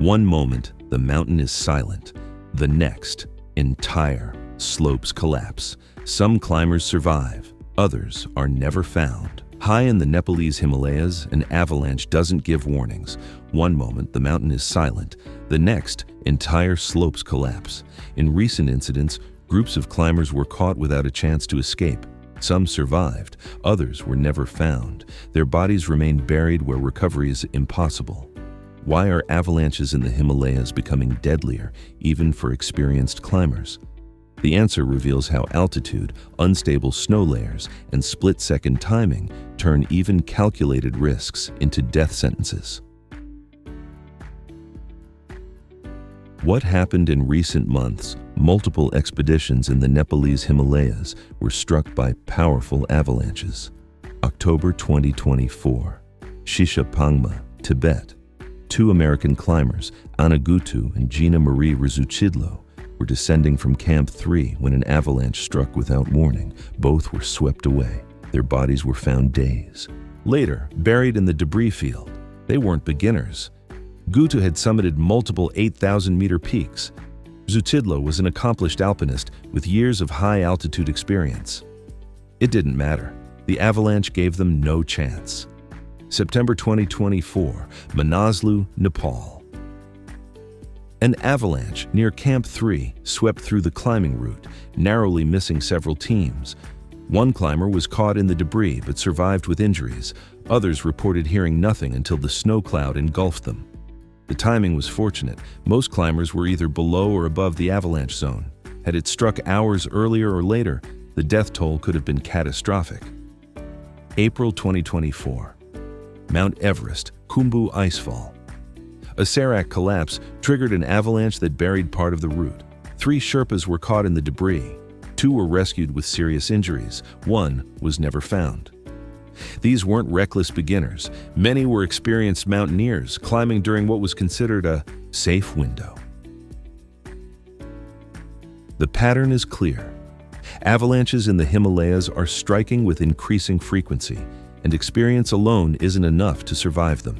One moment, the mountain is silent. The next, entire slopes collapse. Some climbers survive, others are never found. High in the Nepalese Himalayas, an avalanche doesn't give warnings. One moment, the mountain is silent. The next, entire slopes collapse. In recent incidents, groups of climbers were caught without a chance to escape. Some survived, others were never found. Their bodies remain buried where recovery is impossible. Why are avalanches in the Himalayas becoming deadlier, even for experienced climbers? The answer reveals how altitude, unstable snow layers, and split-second timing turn even calculated risks into death sentences. What happened in recent months? Multiple expeditions in the Nepalese Himalayas were struck by powerful avalanches. October 2024, Shishapangma, Tibet. Two American climbers, Anna Gutu and Gina Marie Rizuchidlo, were descending from Camp 3 when an avalanche struck without warning. Both were swept away. Their bodies were found days later, buried in the debris field. They weren't beginners. Gutu had summited multiple 8,000-meter peaks. Rizuchidlo was an accomplished alpinist with years of high-altitude experience. It didn't matter. The avalanche gave them no chance. September 2024, Manaslu, Nepal. An avalanche near Camp 3 swept through the climbing route, narrowly missing several teams. One climber was caught in the debris but survived with injuries. Others reported hearing nothing until the snow cloud engulfed them. The timing was fortunate. Most climbers were either below or above the avalanche zone. Had it struck hours earlier or later, the death toll could have been catastrophic. April 2024. Mount Everest, Khumbu Icefall. A serac collapse triggered an avalanche that buried part of the route. 3 Sherpas were caught in the debris. 2 were rescued with serious injuries. 1 was never found. These weren't reckless beginners. Many were experienced mountaineers, climbing during what was considered a safe window. The pattern is clear. Avalanches in the Himalayas are striking with increasing frequency, and experience alone isn't enough to survive them.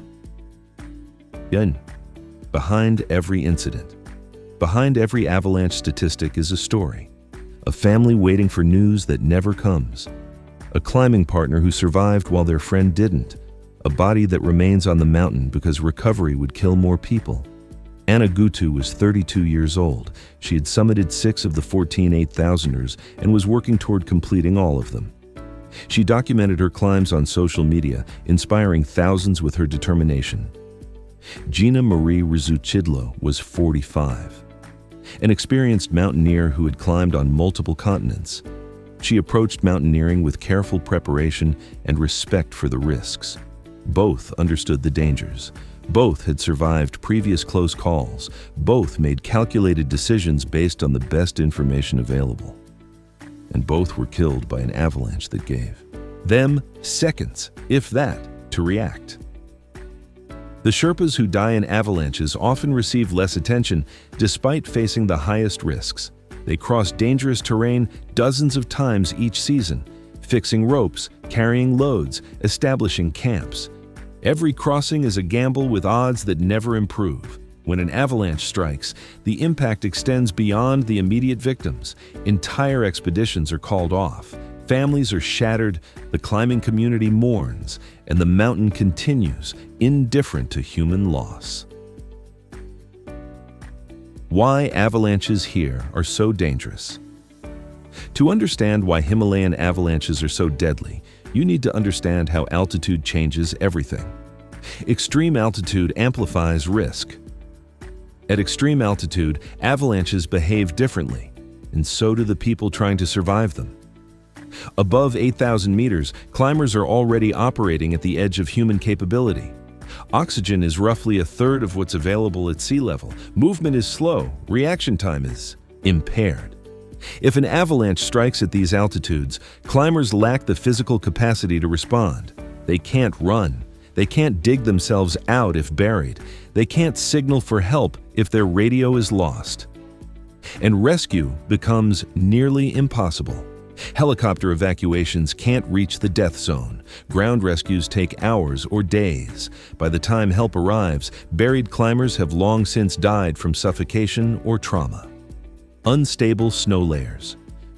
Behind every incident, behind every avalanche statistic is a story. A family waiting for news that never comes. A climbing partner who survived while their friend didn't. A body that remains on the mountain because recovery would kill more people. Anna Gutu was 32 years old. She had summited 6 of the 14 8,000ers and was working toward completing all of them. She documented her climbs on social media, inspiring thousands with her determination. Gina Marie Rizuchidlo was 45, an experienced mountaineer who had climbed on multiple continents. She approached mountaineering with careful preparation and respect for the risks. Both understood the dangers. Both had survived previous close calls. Both made calculated decisions based on the best information available. And both were killed by an avalanche that gave them seconds, if that, to react. The Sherpas who die in avalanches often receive less attention despite facing the highest risks. They cross dangerous terrain dozens of times each season, fixing ropes, carrying loads, establishing camps. Every crossing is a gamble with odds that never improve. When an avalanche strikes, the impact extends beyond the immediate victims. Entire expeditions are called off. Families are shattered, the climbing community mourns, and the mountain continues, indifferent to human loss. Why avalanches here are so dangerous. To understand why Himalayan avalanches are so deadly, you need to understand how altitude changes everything. Extreme altitude amplifies risk. At extreme altitude, avalanches behave differently, and so do the people trying to survive them. Above 8,000 meters, climbers are already operating at the edge of human capability. Oxygen is roughly a third of what's available at sea level. Movement is slow. Reaction time is impaired. If an avalanche strikes at these altitudes, climbers lack the physical capacity to respond. They can't run. They can't dig themselves out if buried. They can't signal for help if their radio is lost. And rescue becomes nearly impossible. Helicopter evacuations can't reach the death zone. Ground rescues take hours or days. By the time help arrives, buried climbers have long since died from suffocation or trauma. Unstable snow layers.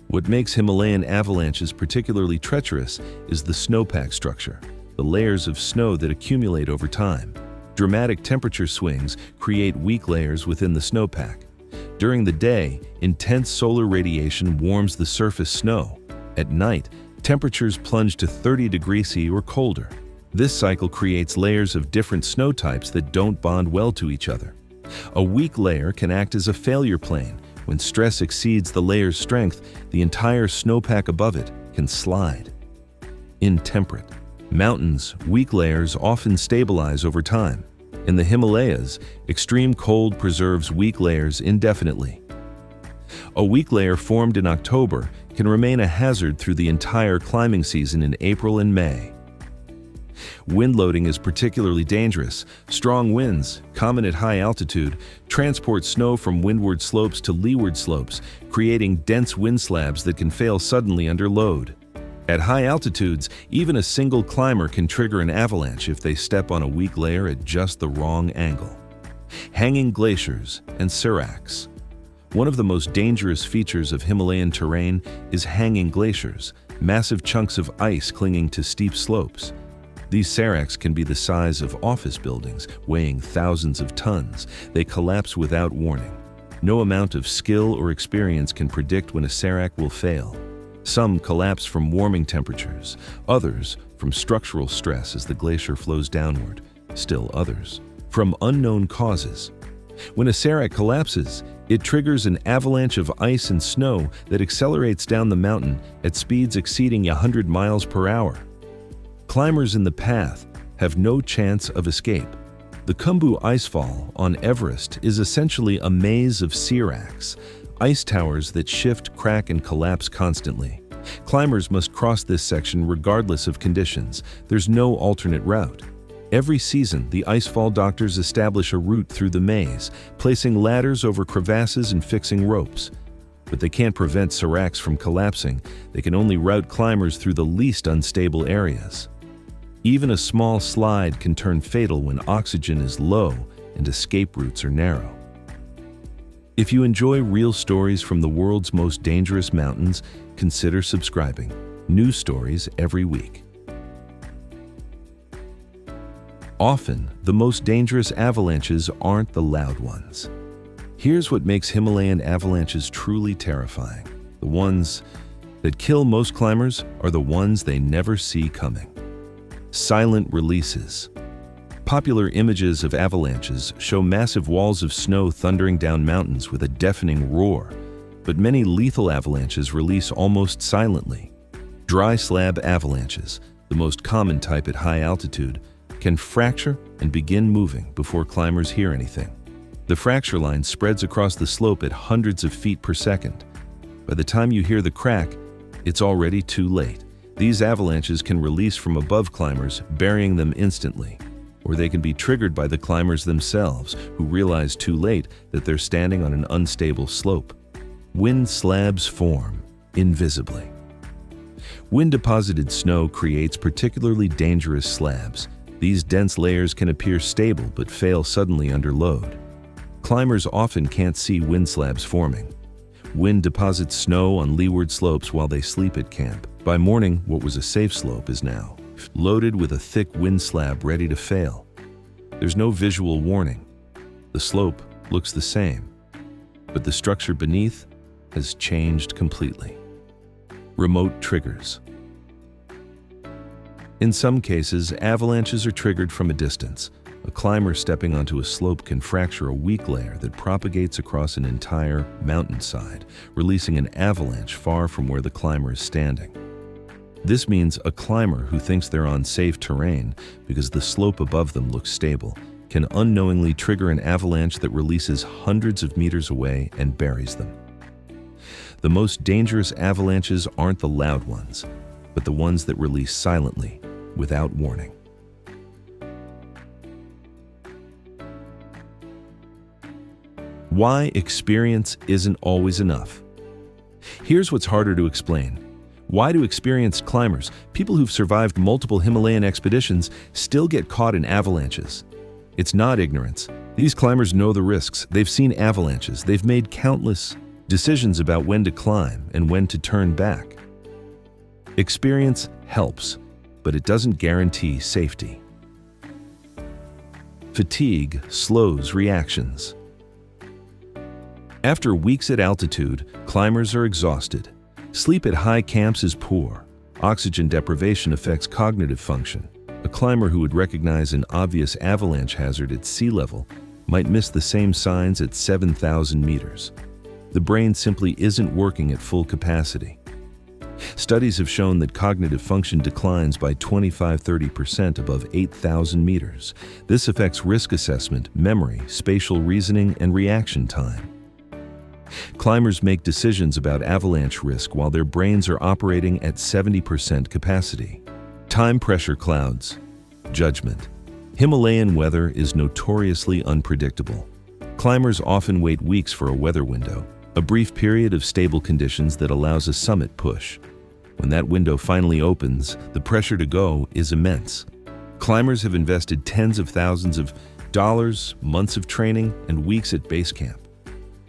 What makes Himalayan avalanches particularly treacherous is the snowpack structure, the layers of snow that accumulate over time. Dramatic temperature swings create weak layers within the snowpack. During the day, intense solar radiation warms the surface snow. At night, temperatures plunge to 30 degrees C or colder. This cycle creates layers of different snow types that don't bond well to each other. A weak layer can act as a failure plane. When stress exceeds the layer's strength, the entire snowpack above it can slide. Intemperate. Mountains' weak layers often stabilize over time. In the Himalayas, extreme cold preserves weak layers indefinitely. A weak layer formed in October can remain a hazard through the entire climbing season in April and May. Wind loading is particularly dangerous. Strong winds, common at high altitude, transport snow from windward slopes to leeward slopes, creating dense wind slabs that can fail suddenly under load. At high altitudes, even a single climber can trigger an avalanche if they step on a weak layer at just the wrong angle. Hanging glaciers and seracs. One of the most dangerous features of Himalayan terrain is hanging glaciers, massive chunks of ice clinging to steep slopes. These seracs can be the size of office buildings, weighing thousands of tons. They collapse without warning. No amount of skill or experience can predict when a serac will fail. Some collapse from warming temperatures, others from structural stress as the glacier flows downward, still others from unknown causes. When a serac collapses, it triggers an avalanche of ice and snow that accelerates down the mountain at speeds exceeding 100 miles per hour. Climbers in the path have no chance of escape. The Khumbu Icefall on Everest is essentially a maze of seracs, ice towers that shift, crack, and collapse constantly. Climbers must cross this section regardless of conditions. There's no alternate route. Every season, the icefall doctors establish a route through the maze, placing ladders over crevasses and fixing ropes. But they can't prevent seracs from collapsing. They can only route climbers through the least unstable areas. Even a small slide can turn fatal when oxygen is low and escape routes are narrow. If you enjoy real stories from the world's most dangerous mountains, consider subscribing. New stories every week. Often, the most dangerous avalanches aren't the loud ones. Here's what makes Himalayan avalanches truly terrifying. The ones that kill most climbers are the ones they never see coming. Silent releases. Popular images of avalanches show massive walls of snow thundering down mountains with a deafening roar, but many lethal avalanches release almost silently. Dry slab avalanches, the most common type at high altitude, can fracture and begin moving before climbers hear anything. The fracture line spreads across the slope at hundreds of feet per second. By the time you hear the crack, it's already too late. These avalanches can release from above climbers, burying them instantly. Or they can be triggered by the climbers themselves, who realize too late that they're standing on an unstable slope. Wind slabs form invisibly. Wind-deposited snow creates particularly dangerous slabs. These dense layers can appear stable but fail suddenly under load. Climbers often can't see wind slabs forming. Wind deposits snow on leeward slopes while they sleep at camp. By morning, what was a safe slope is now loaded with a thick wind slab ready to fail. There's no visual warning. The slope looks the same, but the structure beneath has changed completely. Remote triggers. In some cases, avalanches are triggered from a distance. A climber stepping onto a slope can fracture a weak layer that propagates across an entire mountainside, releasing an avalanche far from where the climber is standing. This means a climber who thinks they're on safe terrain because the slope above them looks stable can unknowingly trigger an avalanche that releases hundreds of meters away and buries them. The most dangerous avalanches aren't the loud ones, but the ones that release silently, without warning. Why experience isn't always enough. Here's what's harder to explain. Why do experienced climbers, people who've survived multiple Himalayan expeditions, still get caught in avalanches? It's not ignorance. These climbers know the risks. They've seen avalanches. They've made countless decisions about when to climb and when to turn back. Experience helps, but it doesn't guarantee safety. Fatigue slows reactions. After weeks at altitude, climbers are exhausted. Sleep at high camps is poor. Oxygen deprivation affects cognitive function. A climber who would recognize an obvious avalanche hazard at sea level might miss the same signs at 7,000 meters. The brain simply isn't working at full capacity. Studies have shown that cognitive function declines by 25–30% above 8,000 meters. This affects risk assessment, memory, spatial reasoning, and reaction time. Climbers make decisions about avalanche risk while their brains are operating at 70% capacity. Time pressure clouds. Judgment. Himalayan weather is notoriously unpredictable. Climbers often wait weeks for a weather window, a brief period of stable conditions that allows a summit push. When that window finally opens, the pressure to go is immense. Climbers have invested tens of thousands of dollars, months of training, and weeks at base camp.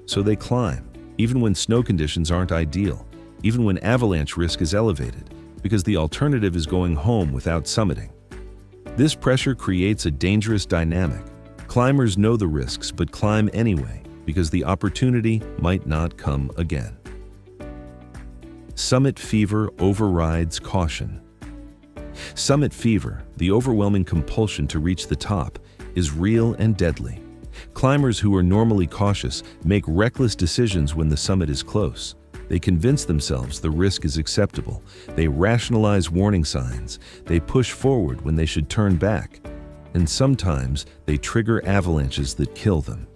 So they climb, even when snow conditions aren't ideal, even when avalanche risk is elevated, because the alternative is going home without summiting. This pressure creates a dangerous dynamic. Climbers know the risks but climb anyway, because the opportunity might not come again. Summit fever overrides caution. Summit fever, the overwhelming compulsion to reach the top, is real and deadly. Climbers who are normally cautious make reckless decisions when the summit is close. They convince themselves the risk is acceptable. They rationalize warning signs. They push forward when they should turn back. And sometimes they trigger avalanches that kill them.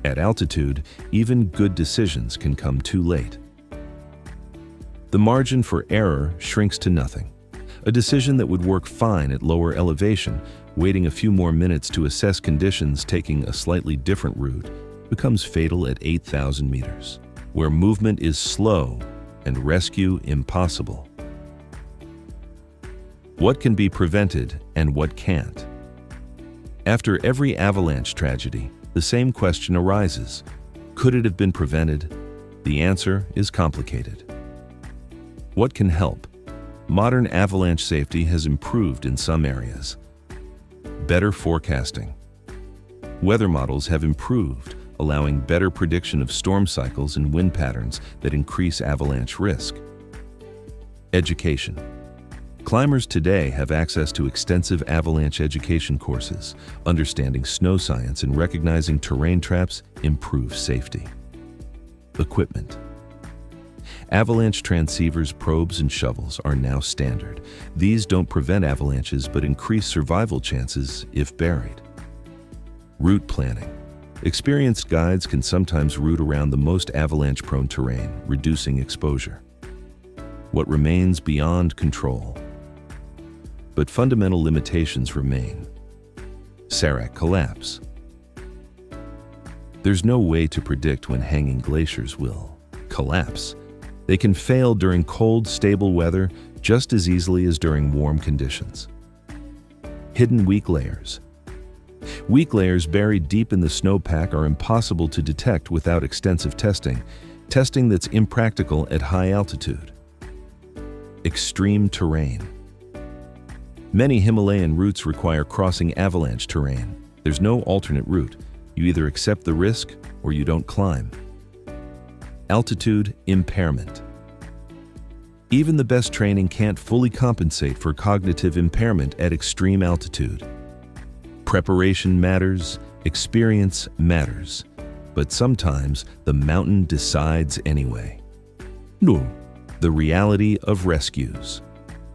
At altitude, even good decisions can come too late. The margin for error shrinks to nothing. A decision that would work fine at lower elevation, waiting a few more minutes to assess conditions taking a slightly different route, becomes fatal at 8,000 meters, where movement is slow and rescue impossible. What can be prevented and what can't? After every avalanche tragedy, the same question arises. Could it have been prevented? The answer is complicated. What can help? Modern avalanche safety has improved in some areas. Better forecasting. Weather models have improved, allowing better prediction of storm cycles and wind patterns that increase avalanche risk. Education. Climbers today have access to extensive avalanche education courses. Understanding snow science and recognizing terrain traps improves safety. Equipment. Avalanche transceivers, probes, and shovels are now standard. These don't prevent avalanches but increase survival chances if buried. Route planning. Experienced guides can sometimes route around the most avalanche-prone terrain, reducing exposure. What remains beyond control? But fundamental limitations remain. Serac collapse. There's no way to predict when hanging glaciers will collapse. They can fail during cold, stable weather just as easily as during warm conditions. Hidden weak layers. Weak layers buried deep in the snowpack are impossible to detect without extensive testing that's impractical at high altitude. Extreme terrain. Many Himalayan routes require crossing avalanche terrain. There's no alternate route. You either accept the risk or you don't climb. Altitude impairment. Even the best training can't fully compensate for cognitive impairment at extreme altitude. Preparation matters, experience matters, but sometimes the mountain decides anyway. No, the reality of rescues.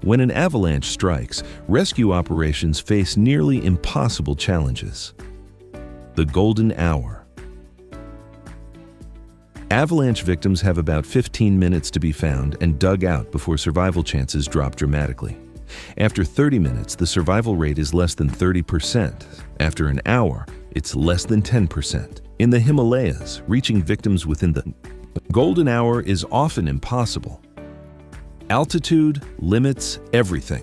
When an avalanche strikes, rescue operations face nearly impossible challenges. The golden hour. Avalanche victims have about 15 minutes to be found and dug out before survival chances drop dramatically. After 30 minutes, the survival rate is less than 30%. After an hour, it's less than 10%. In the Himalayas, reaching victims within the golden hour is often impossible. Altitude limits everything.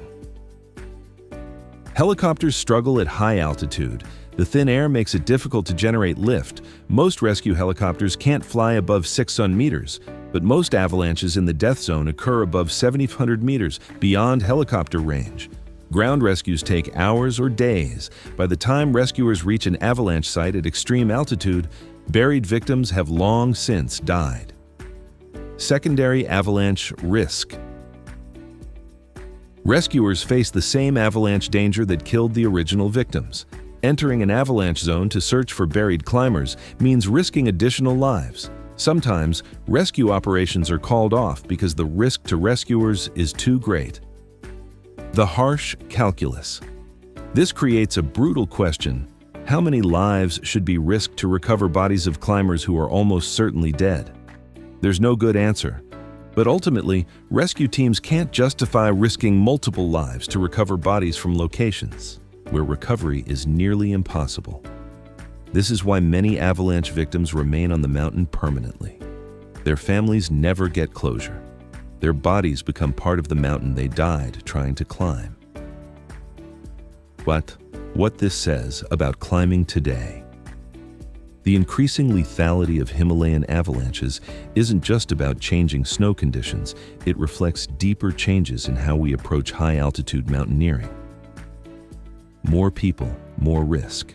Helicopters struggle at high altitude. The thin air makes it difficult to generate lift. Most rescue helicopters can't fly above 600 meters, but most avalanches in the death zone occur above 7,500 meters, beyond helicopter range. Ground rescues take hours or days. By the time rescuers reach an avalanche site at extreme altitude, buried victims have long since died. Secondary avalanche risk. Rescuers face the same avalanche danger that killed the original victims. Entering an avalanche zone to search for buried climbers means risking additional lives. Sometimes, rescue operations are called off because the risk to rescuers is too great. The harsh calculus. This creates a brutal question. How many lives should be risked to recover bodies of climbers who are almost certainly dead? There's no good answer. But ultimately, rescue teams can't justify risking multiple lives to recover bodies from locations where recovery is nearly impossible. This is why many avalanche victims remain on the mountain permanently. Their families never get closure. Their bodies become part of the mountain they died trying to climb. But what this says about climbing today. The increasing lethality of Himalayan avalanches isn't just about changing snow conditions, it reflects deeper changes in how we approach high-altitude mountaineering. More people, more risk.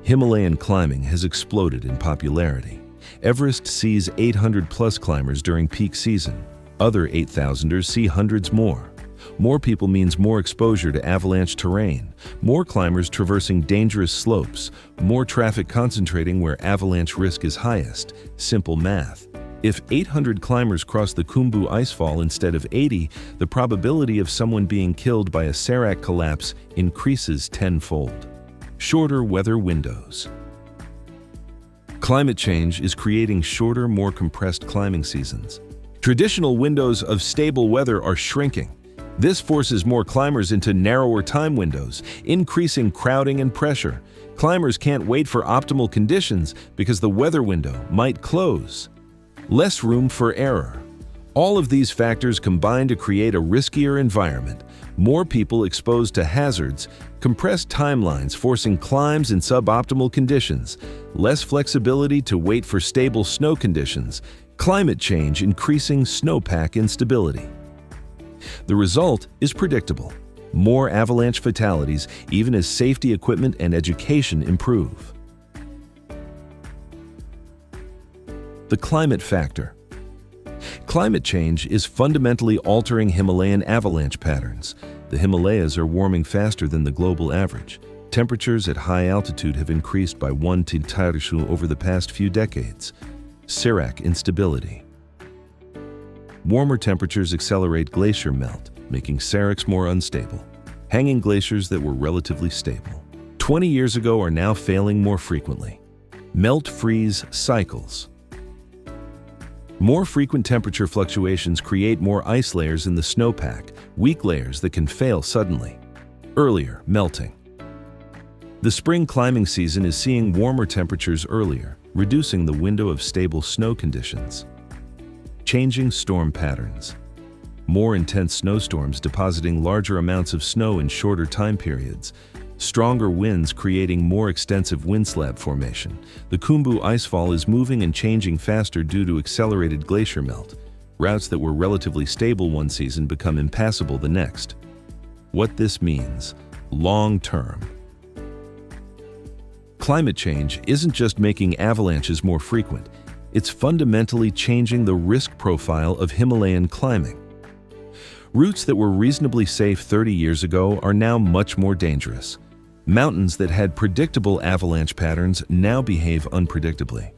Himalayan climbing has exploded in popularity. Everest sees 800-plus climbers during peak season. Other 8,000ers see hundreds more. More people means more exposure to avalanche terrain, more climbers traversing dangerous slopes, more traffic concentrating where avalanche risk is highest. Simple math. If 800 climbers cross the Khumbu icefall instead of 80, the probability of someone being killed by a serac collapse increases tenfold. Shorter weather windows. Climate change is creating shorter, more compressed climbing seasons. Traditional windows of stable weather are shrinking. This forces more climbers into narrower time windows, increasing crowding and pressure. Climbers can't wait for optimal conditions because the weather window might close. Less room for error. All of these factors combine to create a riskier environment. More people exposed to hazards, compressed timelines forcing climbs in suboptimal conditions, less flexibility to wait for stable snow conditions, climate change increasing snowpack instability. The result is predictable. More avalanche fatalities, even as safety equipment and education improve. The climate factor. Climate change is fundamentally altering Himalayan avalanche patterns. The Himalayas are warming faster than the global average. Temperatures at high altitude have increased by 1 to 2 over the past few decades. Serac instability. Warmer temperatures accelerate glacier melt, making seracs more unstable. Hanging glaciers that were relatively stable 20 years ago are now failing more frequently. Melt-freeze cycles. More frequent temperature fluctuations create more ice layers in the snowpack, weak layers that can fail suddenly. Earlier melting. The spring climbing season is seeing warmer temperatures earlier, reducing the window of stable snow conditions. Changing storm patterns. More intense snowstorms depositing larger amounts of snow in shorter time periods. Stronger winds creating more extensive wind slab formation. The Khumbu icefall is moving and changing faster due to accelerated glacier melt. Routes that were relatively stable one season become impassable the next. What this means, long term. Climate change isn't just making avalanches more frequent, it's fundamentally changing the risk profile of Himalayan climbing. Routes that were reasonably safe 30 years ago are now much more dangerous. Mountains that had predictable avalanche patterns now behave unpredictably.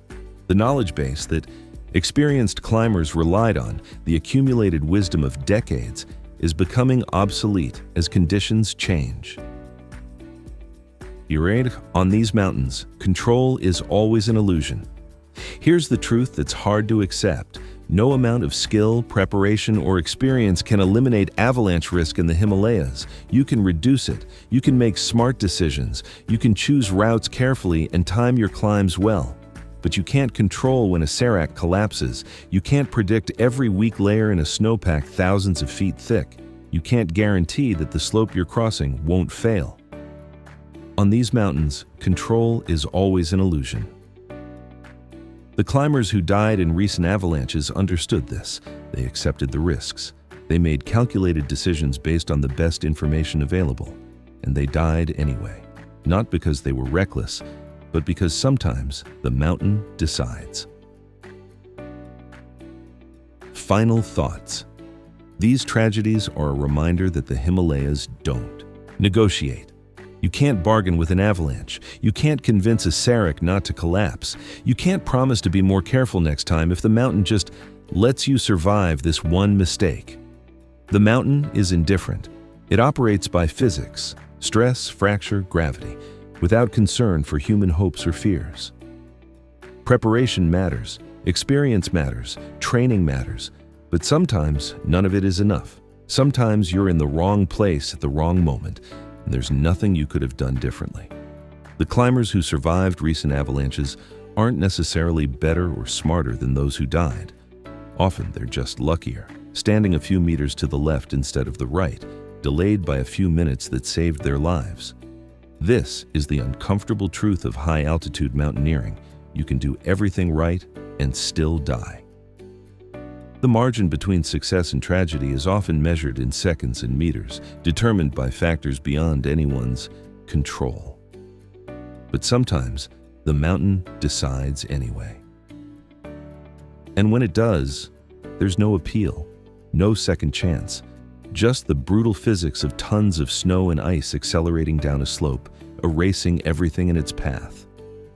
The knowledge base that experienced climbers relied on, the accumulated wisdom of decades, is becoming obsolete as conditions change. On these mountains, control is always an illusion. Here's the truth that's hard to accept. No amount of skill, preparation, or experience can eliminate avalanche risk in the Himalayas. You can reduce it. You can make smart decisions. You can choose routes carefully and time your climbs well. but you can't control when a serac collapses. You can't predict every weak layer in a snowpack thousands of feet thick. You can't guarantee that the slope you're crossing won't fail. On these mountains, control is always an illusion. The climbers who died in recent avalanches understood this. They accepted the risks. They made calculated decisions based on the best information available, and they died anyway. Not because they were reckless, but because sometimes the mountain decides. Final thoughts. These tragedies are a reminder that the Himalayas don't negotiate. You can't bargain with an avalanche. You can't convince a serac not to collapse. You can't promise to be more careful next time if the mountain just lets you survive this one mistake. The mountain is indifferent. It operates by physics, stress, fracture, gravity, without concern for human hopes or fears. Preparation matters, experience matters, training matters, but sometimes none of it is enough. Sometimes you're in the wrong place at the wrong moment, and there's nothing you could have done differently. The climbers who survived recent avalanches aren't necessarily better or smarter than those who died. Often they're just luckier, standing a few meters to the left instead of the right, delayed by a few minutes that saved their lives. This is the uncomfortable truth of high-altitude mountaineering. You can do everything right and still die. The margin between success and tragedy is often measured in seconds and meters, determined by factors beyond anyone's control. But sometimes, the mountain decides anyway. And when it does, there's no appeal, no second chance, just the brutal physics of tons of snow and ice accelerating down a slope, erasing everything in its path.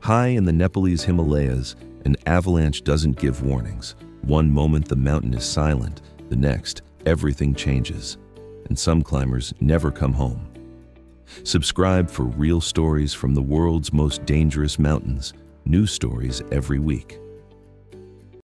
High in the Nepalese Himalayas, an avalanche doesn't give warnings. One moment the mountain is silent, the next, everything changes, and some climbers never come home. Subscribe for real stories from the world's most dangerous mountains, new stories every week.